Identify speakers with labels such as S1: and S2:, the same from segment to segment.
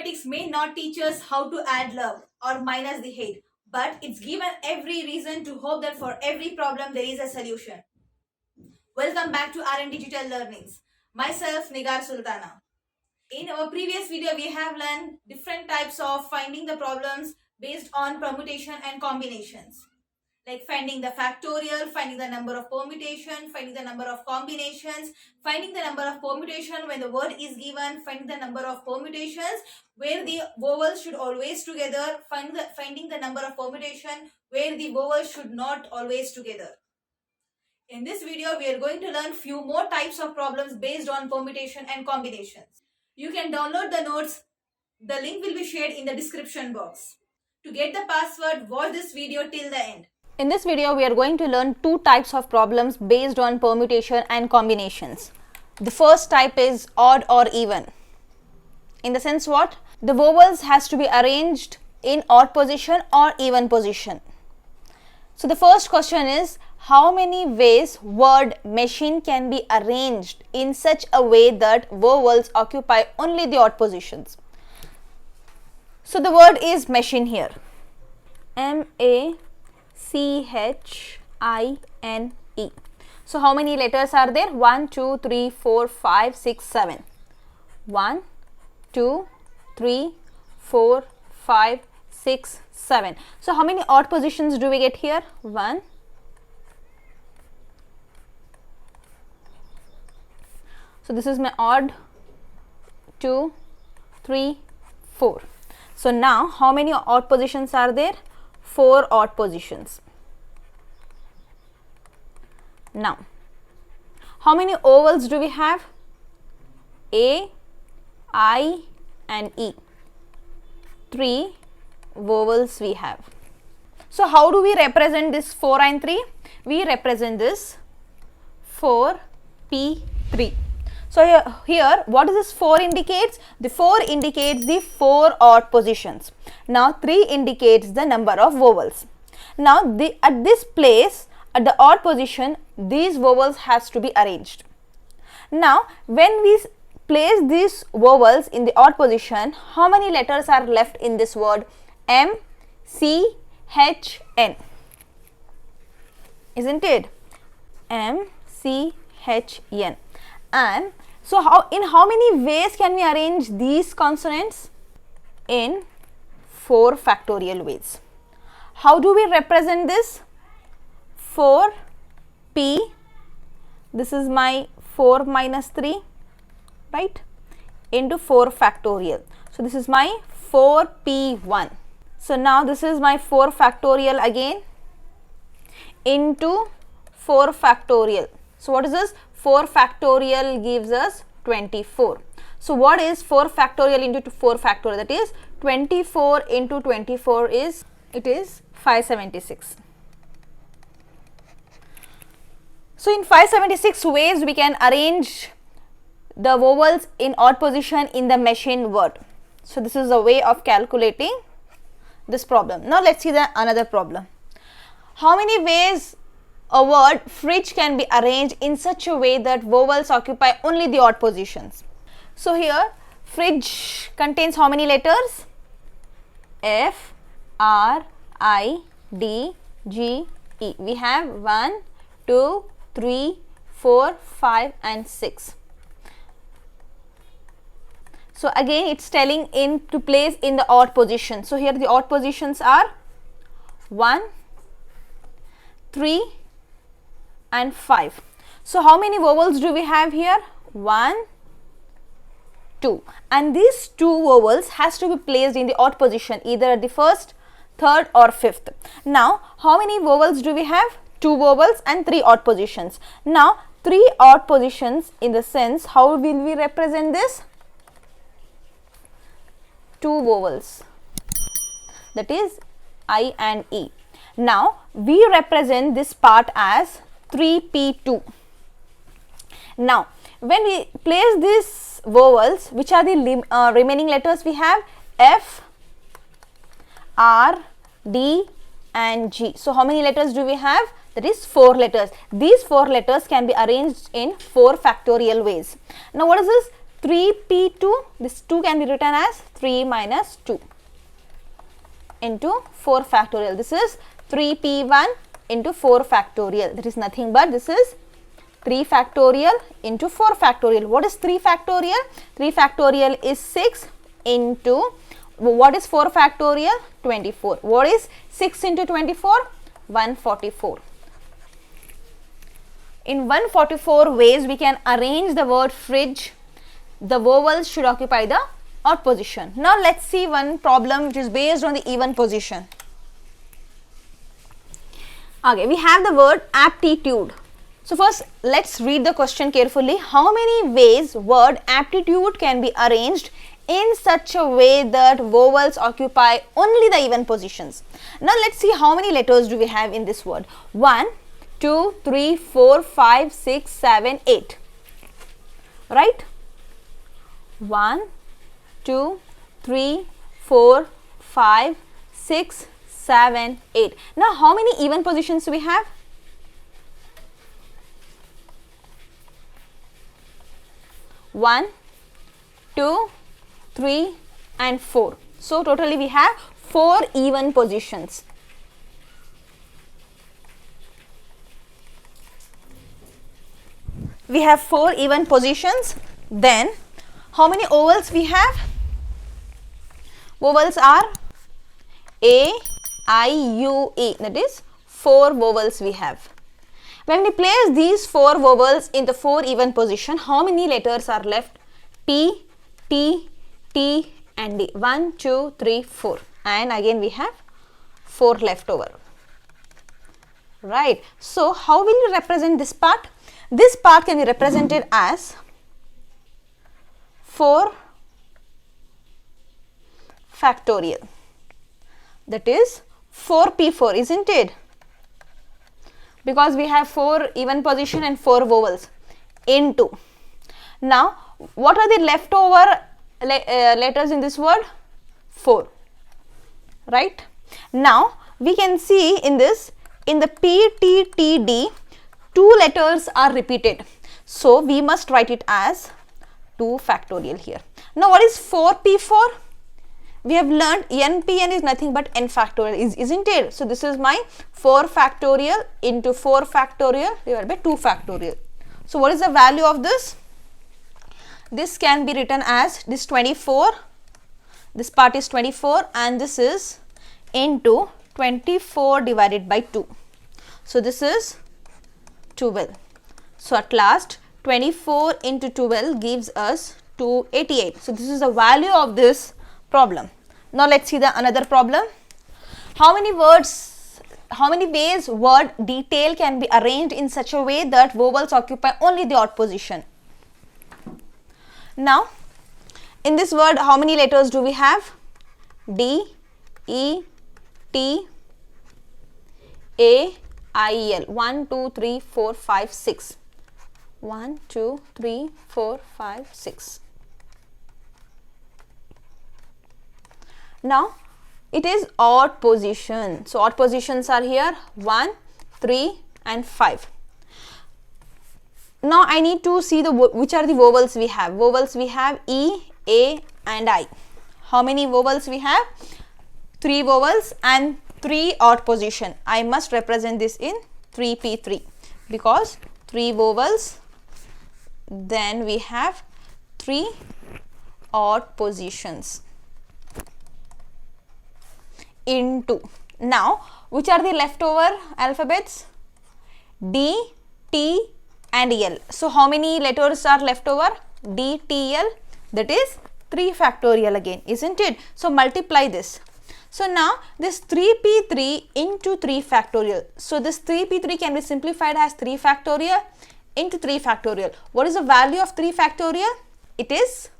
S1: Mathematics may not teach us how to add love or minus the hate, but it's given every reason to hope that for every problem there is a solution. Welcome back to RN Digital Learnings. Myself, Nigar Sultana. In our previous video, we have learned different types of finding the problems based on permutation and combinations. Like finding the factorial, finding the number of permutation, finding the number of combinations, finding the number of permutation when the word is given, finding the number of permutations where the vowels should always together, finding the number of permutation where the vowels should not always together. In this video, we are going to learn few more types of problems based on permutation and combinations. You can download the notes. The link will be shared in the description box. To get the password, watch this video till the end.
S2: In this video, we are going to learn two types of problems based on permutation and combinations. The first type is odd or even. In the sense what? The vowels has to be arranged in odd position or even position. So the first question is, how many ways word machine can be arranged in such a way that vowels occupy only the odd positions? So the word is machine here. M-A-C-H-I-N-E. So how many letters are there? 1, 2, 3, 4, 5, 6, 7. 1, 2, 3, 4, 5, 6, 7. So how many odd positions do we get here? 1. So this is my odd. 2, 3, 4. So now how many odd positions are there? 4 odd positions. Now, how many vowels do we have? A, I and E. 3 vowels we have. So how do we represent this 4 and 3? We represent this 4 P 3. So here what is this 4 indicates? The 4 indicates the 4 odd positions. Now 3 indicates the number of vowels. Now at this place, at the odd position, these vowels has to be arranged. Now when we place these vowels in the odd position, how many letters are left in this word? M, C, H, N. Isn't it? M, C, H, N. And so in how many ways can we arrange these consonants? In 4 factorial ways. How do we represent this? 4 P, this is my 4 minus 3, right, into 4 factorial. So this is my 4P1. So now this is my 4 factorial again into 4 factorial. So what is this? 4 factorial gives us 24. So what is 4 factorial into 4 factorial? That is 24 into 24 is, it is 576. So in 576 ways we can arrange the vowels in odd position in the machine word. So this is a way of calculating this problem. Now let's see another problem. How many ways a word fridge can be arranged in such a way that vowels occupy only the odd positions? So here fridge contains how many letters? F, R, I, D, G, E. We have 1, 2, 3, 4, 5 and 6. So again it's telling in to place in the odd position. So here the odd positions are 1, 3 and 5. So how many vowels do we have here? 1, 2. And these 2 vowels has to be placed in the odd position either at the first, third or fifth. Now how many vowels do we have? 2 vowels and 3 odd positions. Now 3 odd positions in the sense, how will we represent this? 2 vowels, that is I and E. Now we represent this part as 3P2. Now when we place these vowels, which are the remaining letters we have? F, R, D and G. So how many letters do we have? That is 4 letters. These 4 letters can be arranged in 4 factorial ways. Now what is this? 3p2, this 2 can be written as 3 minus 2 into 4 factorial. This is 3p1 into 4 factorial. That is nothing but this is 3 factorial into 4 factorial. What is 3 factorial? 3 factorial is 6 into, what is 4 factorial? 24. What is 6 into 24? 144. In 144 ways we can arrange the word fridge. The vowels should occupy the odd position. Now let's see one problem which is based on the even position. Okay, we have the word aptitude. So first let's read the question carefully. How many ways word aptitude can be arranged in such a way that vowels occupy only the even positions? Now let's see how many letters do we have in this word. 1, 2, 3, 4, 5, 6, 7, 8. Right? 1, 2, 3, 4, 5, 6, 7, 8. Now how many even positions do we have? 1, 2, 3 and 4. So totally we have 4 even positions. We have 4 even positions. Then how many vowels we have? Vowels are A, I, U, E. That is 4 vowels we have. When we place these 4 vowels in the 4 even position, how many letters are left? P, T, T and D. 1, 2, 3, 4. And again we have 4 left over. Right. So how will you represent this part? This part can be represented as 4 factorial. That is 4p4, isn't it? Because we have 4 even position and 4 vowels into. Now what are the leftover letters in this word? 4. Right? Now we can see in this, in the P, T, T, D, 2 letters are repeated. So we must write it as 2 factorial here. Now what is 4p4? We have learned npn is nothing but n factorial, isn't it? So this is my 4 factorial into 4 factorial divided by 2 factorial. So what is the value of this? This can be written as this 24, this part is 24 and this is into 24 divided by 2. So this is 12. So at last 24 into 12 gives us 288. So this is the value of this problem. Now let's see the another problem. How many ways word detail can be arranged in such a way that vowels occupy only the odd position? Now in this word how many letters do we have? D, E, T, A, I, L. 1, 2, 3, 4, 5, 6. 1, 2, 3, 4, 5, 6. Now it is odd position. So odd positions are here 1, 3 and 5. Now I need to see which are the vowels we have. Vowels we have E, A and I. How many vowels we have? 3 vowels and 3 odd position. I must represent this in 3p3 because 3 vowels, then we have 3 odd positions into. Now which are the leftover alphabets? D, T and L. So how many letters are left over? D, T, L. That is 3 factorial again, isn't it? So multiply this. So now this 3p3 into 3 factorial. So this 3p3 can be simplified as 3 factorial into 3 factorial. What is the value of 3 factorial? It is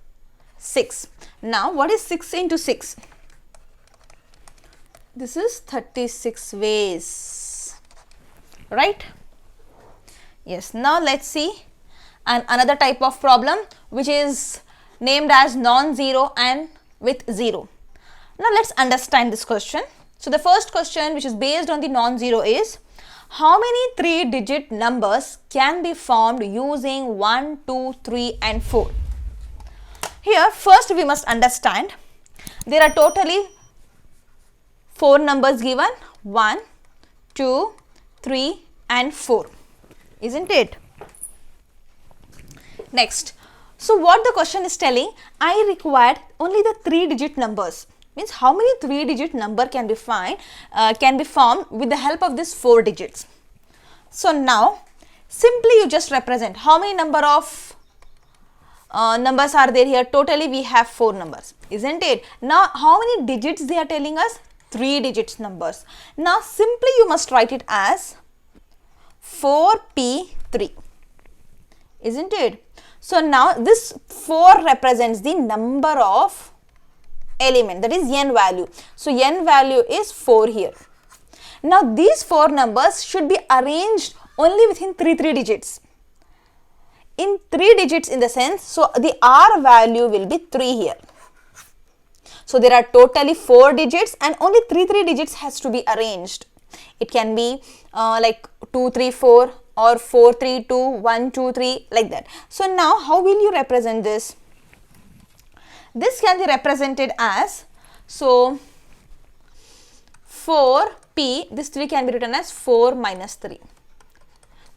S2: 6. Now what is 6 into 6? This is 36 ways, right? Yes. Now let's see another type of problem which is named as non-zero and with 0. Now let's understand this question. So the first question which is based on the non-zero is, how many 3-digit numbers can be formed using 1, 2, 3 and 4? Here first we must understand there are totally 4 numbers given, 1, 2, 3 and 4, isn't it? Next, so what the question is telling, I required only the 3-digit numbers, means how many 3-digit number can be formed with the help of this 4 digits. So now simply you just represent how many number of numbers are there here. Totally we have 4 numbers, isn't it? Now how many digits they are telling us? 3 digits numbers. Now simply you must write it as 4p3, isn't it? So now this 4 represents the number of element, that is n value. So n value is 4 here. Now these 4 numbers should be arranged only within 3 digits. In 3 digits in the sense, so the r value will be 3 here. So there are totally 4 digits and only 3 digits has to be arranged. It can be like 2 3 4 or 4 3 2 1 2 3 like that. So now how will you represent this? This can be represented as, so 4p, this 3 can be written as 4 minus 3.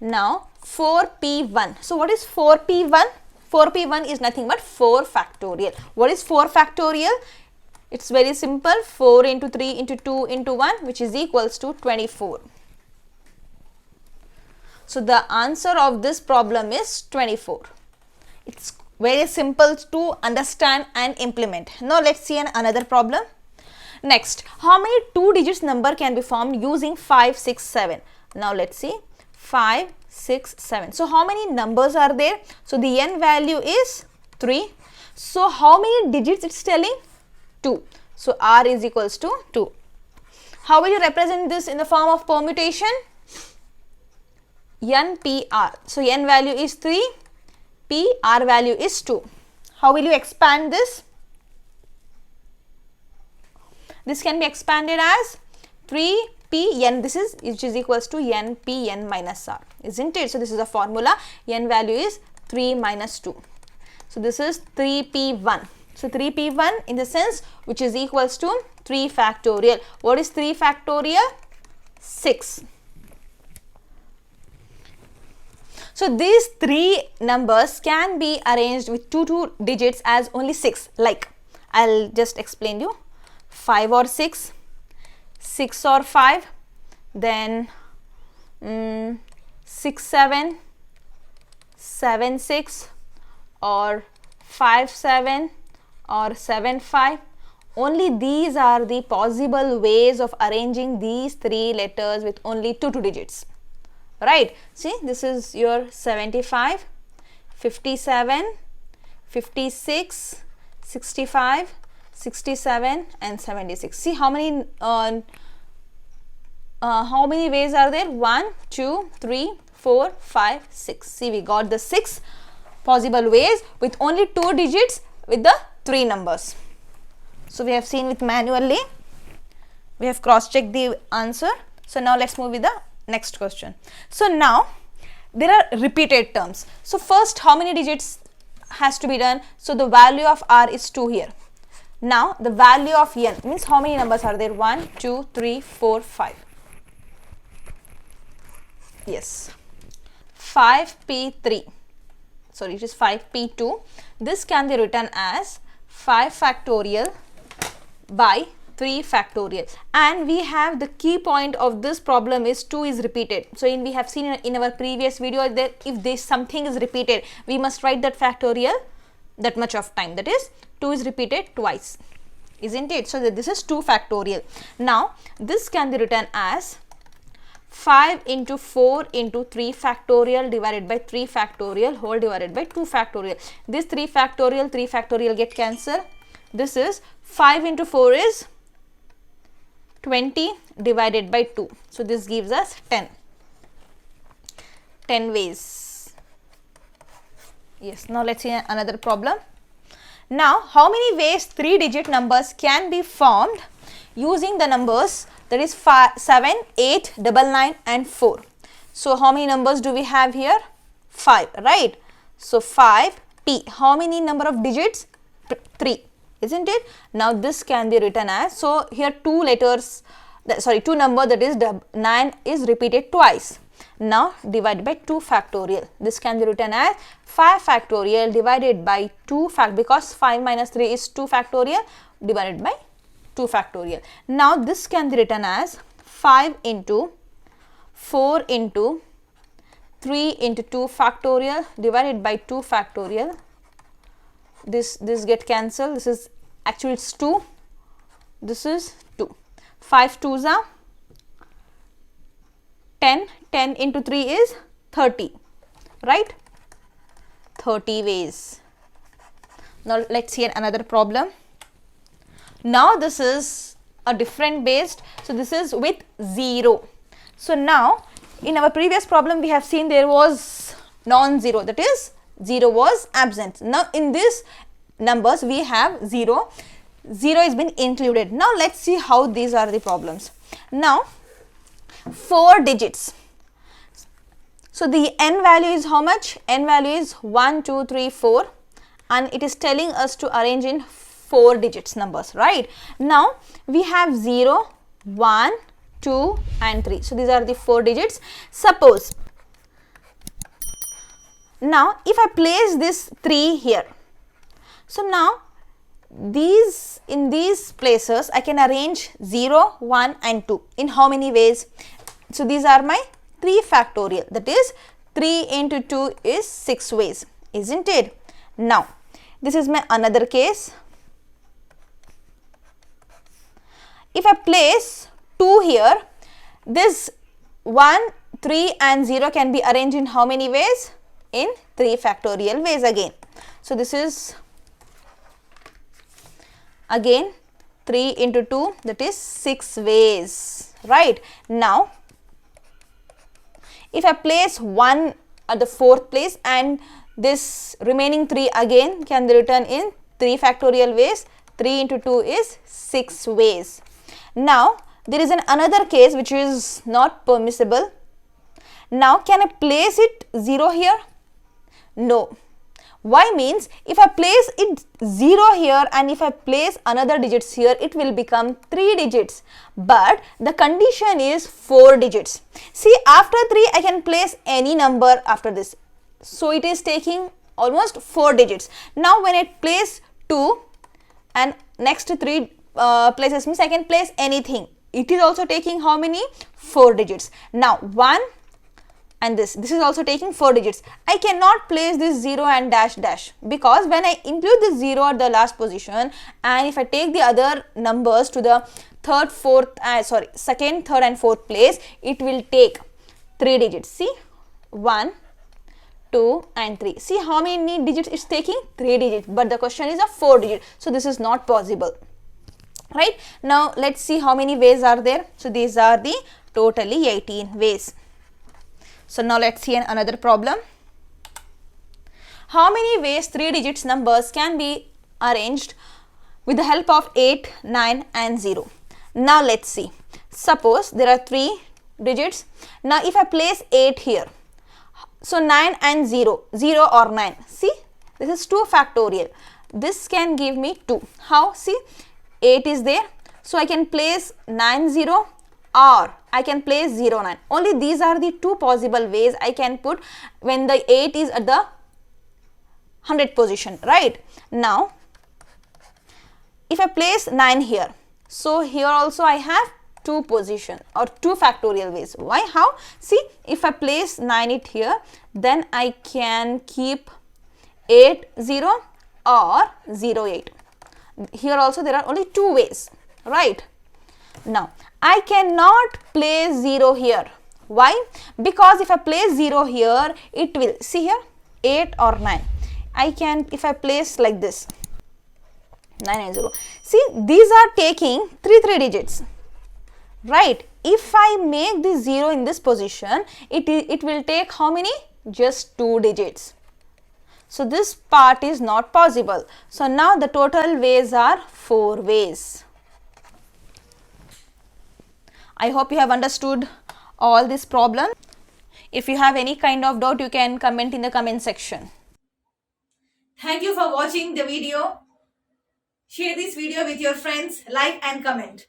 S2: Now 4p1. So what is 4p1? 4p1 is nothing but 4 factorial. What is 4 factorial? It's very simple, 4 into 3 into 2 into 1, which is equals to 24. So the answer of this problem is 24. It's very simple to understand and implement. Now let's see another problem. Next, how many 2 digits number can be formed using 5, 6, 7? Now let's see, 5, 6, 7. So how many numbers are there? So the n value is 3. So how many digits it's telling? 2. So r is equals to 2. How will you represent this in the form of permutation? NPR. So n value is 3, p r value is 2. How will you expand this? This can be expanded as 3p n, this is which is equals to n p n minus r, isn't it? So this is a formula, n value is 3 minus 2. So this is 3p1. So 3p1 in the sense which is equals to 3 factorial. What is 3 factorial? 6. So these 3 numbers can be arranged with 2 digits as only 6. Like, I'll just explain you. 5 or 6, 6 or 5, then 6 7, 7 6 or 5 7 or 7 5. Only these are the possible ways of arranging these 3 letters with only 2 digits. Right, see, this is your 75, 57, 56, 65, 67 and 76. See how many ways are there? 1, 2, 3, 4, 5, 6. See, we got the 6 possible ways with only 2 digits with the 3 numbers. So we have seen with manually, we have cross-checked the answer. So now let's move with the next question. So now there are repeated terms. So first, how many digits has to be done? So the value of r is 2 here. Now the value of n means how many numbers are there? 1, 2, 3, 4, 5. Yes, 5p3. Sorry, it is 5p2. This can be written as 5 factorial by 3 factorial, and we have the key point of this problem is 2 is repeated. So we have seen in our previous video that if this something is repeated, we must write that factorial that much of time, that is 2 is repeated twice, isn't it? So that this is 2 factorial. Now this can be written as 5 into 4 into 3 factorial divided by 3 factorial whole divided by 2 factorial. This 3 factorial get cancelled. This is 5 into 4 is 20 divided by 2. So this gives us 10 ways. Yes, now let's see another problem. Now how many ways 3 digit numbers can be formed using the numbers, that is 7, 8, 9 and 4. So how many numbers do we have here? 5, right? So 5p, how many number of digits? 3, isn't it? Now this can be written as, so here two number, that is 9 is repeated twice. Now divide by 2 factorial. This can be written as 5 factorial divided by 2 because 5 minus 3 is 2 factorial divided by 2 factorial. Now this can be written as 5 into 4 into 3 into 2 factorial divided by 2 factorial. This get cancelled. This is actually it's 2. This is 2. 5 2s are 10. 10 into 3 is 30. Right? 30 ways. Now let's see another problem. Now this is a different based. So this is with 0. So now in our previous problem we have seen there was non-zero, that is 0 was absent. Now in this numbers we have 0. 0 has been included. Now let's see how these are the problems. Now 4 digits. So the n value is how much? N value is 1, 2, 3, 4, and it is telling us to arrange in 4 digits numbers, right? Now we have 0, 1, 2 and 3. So these are the 4 digits. Suppose now if I place this 3 here, so now in these places I can arrange 0, 1 and 2 in how many ways? So these are my 3 factorial, that is 3 into 2 is 6 ways, isn't it? Now this is my another case. If I place 2 here, this 1, 3 and 0 can be arranged in how many ways? In 3 factorial ways again. So this is again 3 into 2, that is 6 ways, right? Now if I place 1 at the 4th place and this remaining 3 again can be written in 3 factorial ways. 3 into 2 is 6 ways. Now there is another case which is not permissible. Now can I place it 0 here? No. Why? Means if I place it 0 here and if I place another digits here, it will become 3 digits, but the condition is 4 digits. See, after 3 I can place any number after this, so it is taking almost 4 digits. Now when I place 2 and next 3 places, means I can place anything, it is also taking how many? 4 digits. Now 1 and this is also taking 4 digits. I cannot place this 0 and dash dash, because when I include this 0 at the last position and if I take the other numbers to the second, third and fourth place, it will take 3 digits. See, 1, 2 and 3. See how many digits it's taking? 3 digits, but the question is a 4 digit. So this is not possible, right? Now let's see how many ways are there. So these are the totally 18 ways. So now let's see another problem. How many ways 3 digits numbers can be arranged with the help of 8, 9 and 0? Now let's see. Suppose there are 3 digits. Now if I place 8 here, so 9 and 0, 0 or 9. See, this is 2 factorial. This can give me 2. How? See, 8 is there, so I can place 9, 0 or I can place 0, 9. Only these are the 2 possible ways I can put when the 8 is at the 100th position, right? Now if I place 9 here, so here also I have 2 position or 2 factorial ways. Why? How? See, if I place 9 it here, then I can keep 8, 0 or 0, 8. Here also there are only 2 ways, right? Now I cannot place 0 here. Why? Because if I place 0 here, it will, see here, 8 or 9. I can, if I place like this, 9 and 0. See, these are taking 3 digits, right? If I make this 0 in this position, it will take how many? Just 2 digits. So this part is not possible. So now the total ways are 4 ways. I hope you have understood all this problem. If you have any kind of doubt, you can comment in the comment section.
S1: Thank you for watching the video. Share this video with your friends, like and comment.